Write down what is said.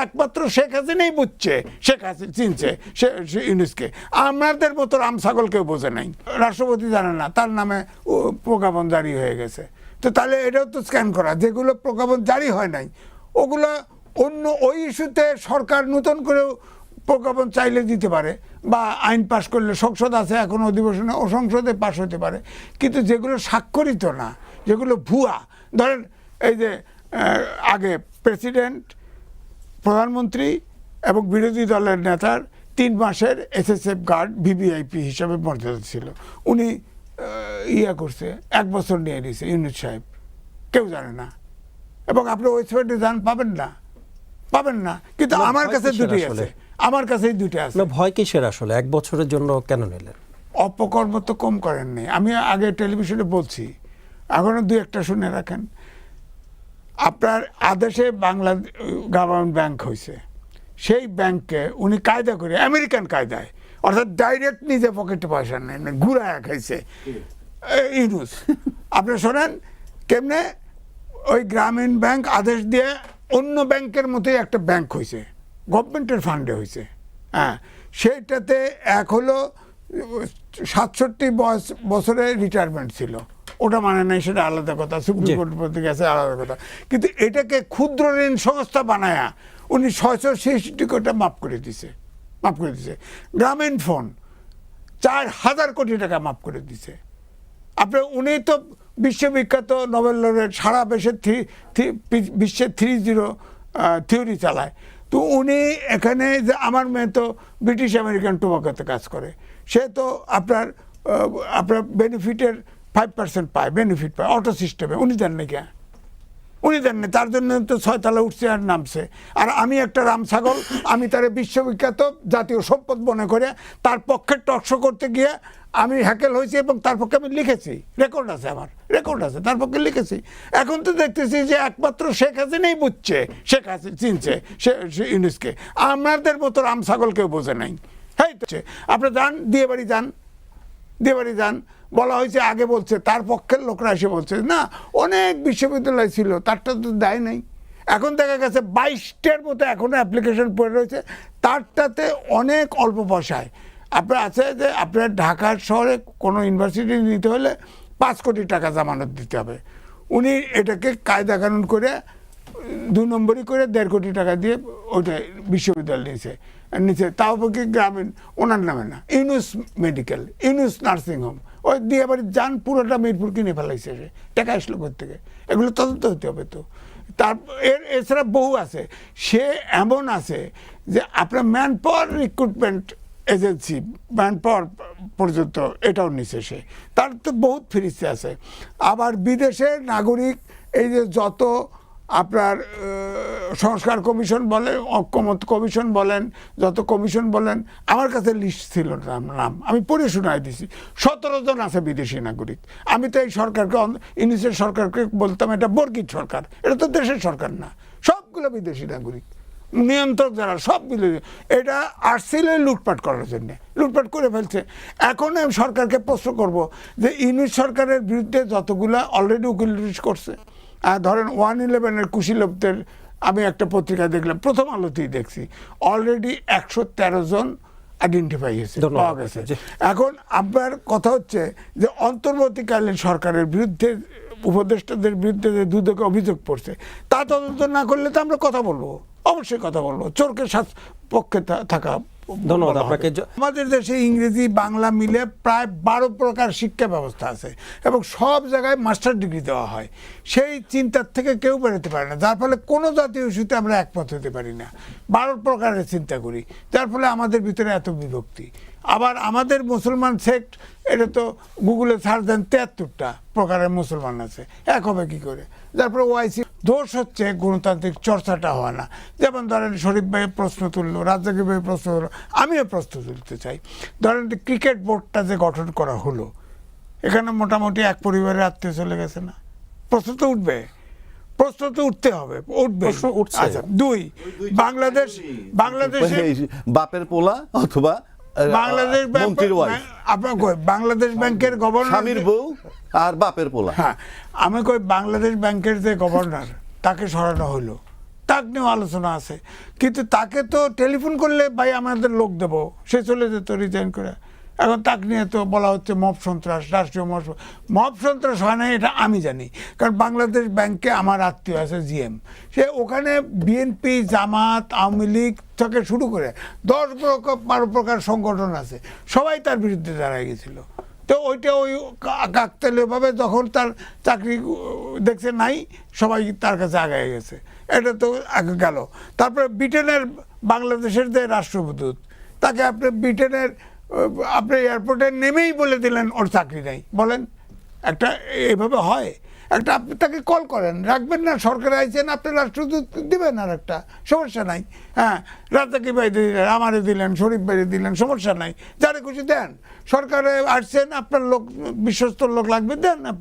একমাত্র শেখ হাসিনাই বুঝছে, শেখ হাসিনা চিনছে ইউনুসকে। আমাদের মতো রাম ছাগল কেউ বোঝে নাই, রাষ্ট্রপতি জানে না তার নামে প্রজ্ঞাপন জারি হয়ে গেছে। তো তাহলে এটাও তো স্ক্যান করা, যেগুলো প্রজ্ঞাপন জারি হয় নাই ওগুলো অন্য ওই ইস্যুতে সরকার নতুন করেও প্রজ্ঞাপন চাইলে দিতে পারে, বা আইন পাশ করলে সংসদ আছে এখন অধিবেশনে, ও সংসদে পাশ হতে পারে। কিন্তু যেগুলো স্বাক্ষরিত না, যেগুলো ভুয়া, ধরেন এই যে আগে প্রেসিডেন্ট, প্রধানমন্ত্রী এবং বিরোধী দলের নেতার 3 মাসের SSF গার্ড ভিভিআইপি হিসাবে মর্যাদা ছিল, উনি ইয়া করছে 1 বছর নিয়ে নিয়েছে ইউনুস সাহেব, কেউ জানে না। এবং আপনি ওয়েবসাইটে যান পাবেন না, কিন্তু আমার কাছে দুটি আছে, আমার কাছেই দুটি আছে। ভয় কিসের আসলে? 1 বছরের জন্য কেন নিলেন? অপকর্ম তো কম করেননি। আমি আগে টেলিভিশনে বলছি, এখনো 2-1টা শুনে রাখেন। আপনার আদেশে বাংলা গভর্নমেন্ট ব্যাংক হয়েছে, সেই ব্যাংকে উনি কায়দা করে, আমেরিকান কায়দায়, অর্থাৎ ডাইরেক্ট নিজে পকেটে পয়সা নেয় না, ঘুরায় খাইছে ইউনুস। আপনি শোনেন কেমনে ওই গ্রামীণ ব্যাংক আদেশ দিয়ে অন্য ব্যাংকের মতোই একটা ব্যাংক হয়েছে, গভর্নমেন্টের ফান্ডে হয়েছে। হ্যাঁ, সেইটাতে এক হলো 67 বছরে রিটায়ারমেন্ট ছিল, ওটা মানে নাই, সেটা আলাদা কথা, সুপ্রিম কোর্টের প্রতি গেছে আলাদা কথা। কিন্তু এটাকে ক্ষুদ্র ঋণ সংস্থা বানায়া উনি 666 কোটি মাফ করে দিছে। গ্রামীণ ফোন 4000 কোটি টাকা মাফ করে দিছে। আপনার উনি তো বিশ্ববিখ্যাত নোবেল লরেট, সারা বিশ্বের 3-0 থিওরি চালায়। তো উনি এখানে যে আমার মেয়ে তো ব্রিটিশ আমেরিকান টোবাকোতে কাজ করে, সে তো আপনার বেনিফিটের 5% পায়, বেনিফিট পায় অটো সিস্টেমে। উনি দেন না কেন? উনি দেন না, তার জন্য তো 6 তলা উঠছে আর নামছে। আর আমি একটা রাম ছাগল, আমি তার বিশ্ববিখ্যাত জাতীয় সম্পদ মনে করে তার পক্ষে টকশো করতে গিয়ে আমি হ্যাকেল হয়েছি, এবং তার পক্ষে আমি লিখেছি, রেকর্ড আছে, আমার রেকর্ড আছে, তার পক্ষে লিখেছি। এখন তো দেখতেছি যে একমাত্র শেখ হাসিনাই বুঝছে, শেখ হাসিনা চিনছে ইউনুসকে। আমাদের মতো রাম ছাগল কেউ বোঝে নাই। হ্যাঁ, আপনি যান দিয়ে বাড়ি যান, বলা হয়েছে আগে বলছে, তার পক্ষের লোকরা এসে বলছে না অনেক বিশ্ববিদ্যালয় ছিল, তারটা তো দেয় নাই। এখন দেখা গেছে 22টার মতো এখনো অ্যাপ্লিকেশন পড়ে রয়েছে, তারটাতে অনেক অল্প পয়সায় আপনার আছে যে আপনার ঢাকার শহরে কোনো ইউনিভার্সিটি নিতে হলে 5 কোটি টাকা জামানত দিতে হবে। উনি এটাকে কায়দা কানুন করে 2 নম্বরই করে 1.5 কোটি টাকা দিয়ে ওইটা বিশ্ববিদ্যালয় নিচে, তাও পক্ষে গ্রামীণ, ওনার নামে না, ইউনুস মেডিকেল, ইউনুস নার্সিংহোম, ওই দিয়ে বাড়ি যান, পুরোটা মিরপুর কিনে ফেলাইছে, সে টাকা আসলো থেকে। এগুলো তদন্ত হতে হবে। তো তার এছাড়া বহু আছে, সে এমন আছে যে আপনার man power recruitment agency, man power পর্যন্ত এটাও নিছে সে, তার তো বহুত ফিরিস্তে আছে। আবার বিদেশের নাগরিক, এই যে যত আপনার সংস্কার কমিশন বলেন, ঐক্যমত কমিশন বলেন, যত কমিশন বলেন, আমার কাছে লিস্ট ছিল নাম, আমি পড়ে শোনাই দিছি। 17 জন আছে বিদেশি নাগরিক। আমি তো এই সরকারকে, ইউনিসের সরকারকে বলতাম এটা বর্গিত সরকার, এটা তো দেশের সরকার না, সবগুলো বিদেশি নাগরিক, নিয়ন্ত্রক যারা সব মিলে। এটা আসছিল লুটপাট করার জন্য, লুটপাট করে ফেলছে। এখন আমি সরকারকে প্রশ্ন করব যে ইউনিট সরকারের বিরুদ্ধে যতগুলা অলরেডি উকিল করছে, ধরেন 111-এর কুশীলবদের আমি একটা পত্রিকা দেখলাম, প্রথম আলোতেই দেখছি, অলরেডি 113 জন আইডেন্টিফাই হয়েছে, পাওয়া গেছে। এখন আপনার কথা হচ্ছে যে অন্তর্বর্তীকালীন সরকারের বিরুদ্ধে, উপদেষ্টাদের বিরুদ্ধে যে দুদকে অভিযোগ পড়ছে, তা তদন্ত না করলে তো আমরা কথা বলবো, অবশ্যই কথা বলবো, চোরকে পক্ষে থাকা। ধন্যবাদ আপনাকে। আমাদের দেশে ইংরেজি বাংলা মিলে প্রায় 12 প্রকার শিক্ষা ব্যবস্থা আছে, এবং সব জায়গায় মাস্টার ডিগ্রি দেওয়া হয়। সেই চিন্তার থেকে কেউ বেরোতে পারে না, যার ফলে কোনো জাতীয় ইস্যুতে আমরা একমত হতে পারি না। 12 প্রকারের চিন্তা করি, যার ফলে আমাদের ভিতরে এত বিভক্তি। আবার আমাদের মুসলমান সেক্ট, এটা তো গুগলে সার্চ দেন 73টা প্রকারের মুসলমান আছে, এক হবে কি করে? যার ফলে ওআইসি দোষ হচ্ছে গণতান্ত্রিক চর্চাটা হয় না। যেমন ধরেন শরীফ ভাই প্রশ্ন তুললো, রাজ্জাকি ভাই প্রশ্ন তুললো, আমিও প্রশ্ন তুলতে চাই। ধরেন ক্রিকেট বোর্ডটা যে গঠন করা হলো, এখানে মোটামুটি এক পরিবারের আত্মীয় চলে গেছে না? প্রশ্ন তো উঠবে, প্রশ্ন তো উঠতে হবে, উঠবে। আচ্ছা, 2, বাংলাদেশে বাপের পোলা অথবা বাংলাদেশ ব্যাংকের গভর্নর, স্বামীর বউ আর বাপের পোলা। হ্যাঁ, আমি কই বাংলাদেশ ব্যাংকের যে গভর্নর, তাকে সরানো হলো, তাক নিয়েও আলোচনা আছে, কিন্তু তাকে তো টেলিফোন করলে ভাই আমাদের লোক দেবো, সে চলে যেত রিজাইন করে। এখন তাক নিয়ে তো বলা হচ্ছে মব সন্ত্রাস, রাষ্ট্রীয় মব সন্ত্রাস হয় না এটা আমি জানি, কারণ বাংলাদেশ ব্যাংকে আমার আত্মীয় আছে জিএম, সে ওখানে বিএনপি, জামাত, আওয়ামী লীগ থেকে শুরু করে 10-12 প্রকার সংগঠন আছে, সবাই তার বিরুদ্ধে দাঁড়ায় গেছিল। তো ওইটা ওই কাকতালীয়ভাবে যখন তার চাকরি দেখছে নাই, সবাই তার কাছে আগায় গেছে, এটা তো আগে গেল। তারপরে ব্রিটেনের বাংলাদেশের যে রাষ্ট্রদূত, তাকে আপনি ব্রিটেনের আপনি এয়ারপোর্টে নেমেই বলে দিলেন ওর চাকরি নেই, বলেন একটা এভাবে হয়? একটা আপনি তাকে কল করেন, রাখবেন না, সরকার আইছেন, আপনি রাষ্ট্রদূত দিবেন, আর একটা সমস্যা নাই। হ্যাঁ, রাজাকি ভাই দিলেন, আমারে দিলেন, শরীফ ভাই দিলেন, সমস্যা নাই, যারে খুশি দেন। সরকারে আসছেন, আপনার লোক, বিশ্বস্ত লোক লাগবে, দেন আপনি।